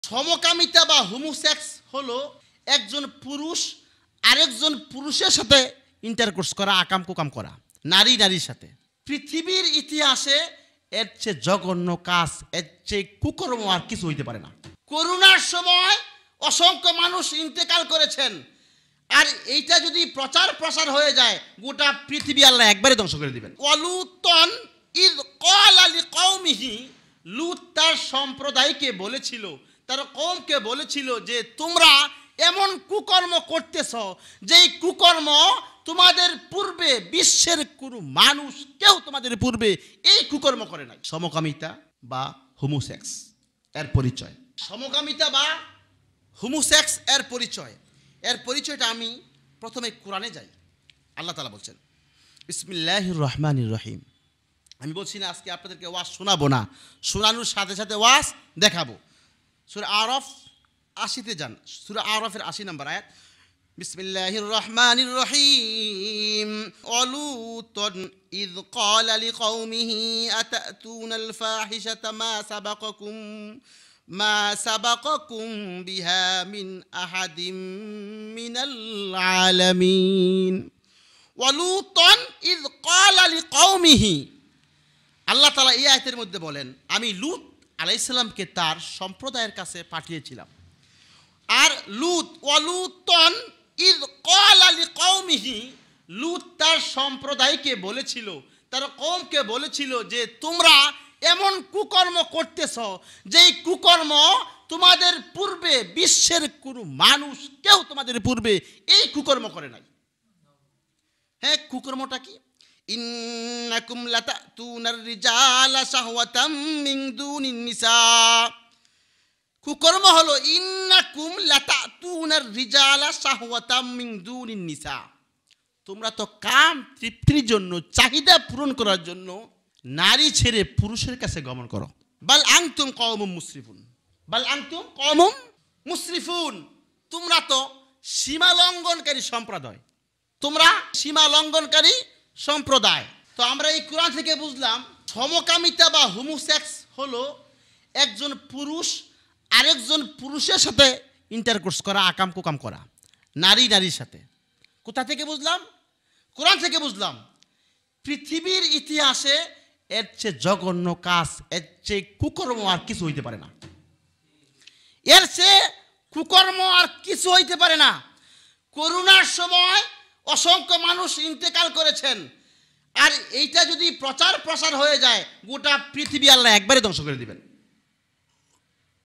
সমকামিতা বা হোমোসেক্স হলো একজন পুরুষ আরেকজন পুরুষের সাথে ইন্টারকোর্স করা, আকাম কুকাম করা, নারী নারীর সাথে। পৃথিবীর ইতিহাসে এর চেয়ে জঘন্য কাজ, এর চেয়ে কুকর্ম আর কিছু হইতে পারে না। করোনার সময় অসংখ্য মানুষ ইন্তেকাল করেছেন, আর এইটা যদি প্রচার প্রসার হয়ে যায় গোটা পৃথিবী আল্লাহ একবারে ধ্বংস করে দিবেন। ওয়ালুতন ইয ক্বালা লিকওমিহি, লূত তার সম্প্রদায়কে বলেছিল, তার কওমকে বলেছিল যে তোমরা এমন কুকর্ম করতেছ যেই কুকর্ম তোমাদের পূর্বে বিশ্বের কোনো মানুষ কেউ তোমাদের পূর্বে এই কুকর্ম করে নাই। সমকামিতা বা হোমোসেক্স এর পরিচয়। সমকামিতা বা হোমোসেক্স এর পরিচয়টা আমি প্রথমে কোরআনে যাই। আল্লাহ তাআলা বলছেন বিসমিল্লাহির রহমানির রহিম। আমি বলছি না আজকে আপনাদেরকে ওয়াজ শোনাবো না, শোনানোর সাথে সাথে ওয়াজ দেখাবো। সূরা আরাফ 80-তে যান, সূরা আরাফের 80 নম্বর আয়াত। বিসমিল্লাহির রহমানির রহিম। ওয়ালুতন ইয ক্বালা লিকওমিহি আতাতুনাল ফাহিশাতা মা সাবাকাকুম বিহা মিন আহাদিম মিনাল আলামিন। ওয়ালুতন ইয ক্বালা লিকওমিহি, আল্লাহ তাআলা এই আয়াতের মধ্যে বলেন আমি লূত আলাইহিস সালামকে তার সম্প্রদায়ের কাছে পাঠিয়েছিলাম। আর লূত ওয়ালুতন ইয ক্বালা লিকওমিহি, লূত তার সম্প্রদায়কে বলেছিল, তার কওমকে বলেছিল যে তোমরা এমন কুকর্ম করতেছ যেই কুকর্ম তোমাদের পূর্বে বিশ্বের কোনো মানুষ কেউ তোমাদের পূর্বে এই কুকর্ম করে নাই। হ্যাঁ, কুকর্মটা কি? ইন্নাকুম লাতাতুনার রিজালা শাহওয়াতাম মিন দুনিন নিসা। কুকর্ম হলো ইন্নাকুম লাতাতুনার রিজালা শাহওয়াতাম মিন দুনিন নিসা, তোমরা তো কাম তৃপ্তির জন্য, চাহিদা পূরণ করার জন্য নারী ছেড়ে পুরুষের কাছে গমন করো। বাল আনতুম কওমুম মুসরিফুন, বাল আনতুম কওমুম মুসরিফুন, তোমরা তো সীমা লঙ্ঘনকারী সম্প্রদায়, তোমরা সীমা লঙ্ঘনকারী সম্প্রদায়। তো আমরা এই কোরআন থেকে বুঝলাম সমকামিতা বা হোমোসেক্স হলো একজন পুরুষ আরেকজন পুরুষের সাথে ইন্টারকোর্স করা, আকাম কুকাম করা, নারী নারীর সাথে। কোথা থেকে বুঝলাম? কোরআন থেকে বুঝলাম। পৃথিবীর ইতিহাসে এর চেয়ে জঘন্য কাজ, এর চেয়ে কুকর্ম আর কিছু হইতে পারে না। এর চেয়ে কুকর্ম আর কিছু হইতে পারে না। করোনার সময় অসংখ্য মানুষ ইন্তেকাল করেছেন, আর এইটা যদি প্রচার প্রসার হয়ে যায় গোটা পৃথিবী আল্লাহ একবারে ধ্বংস করে দিবেন।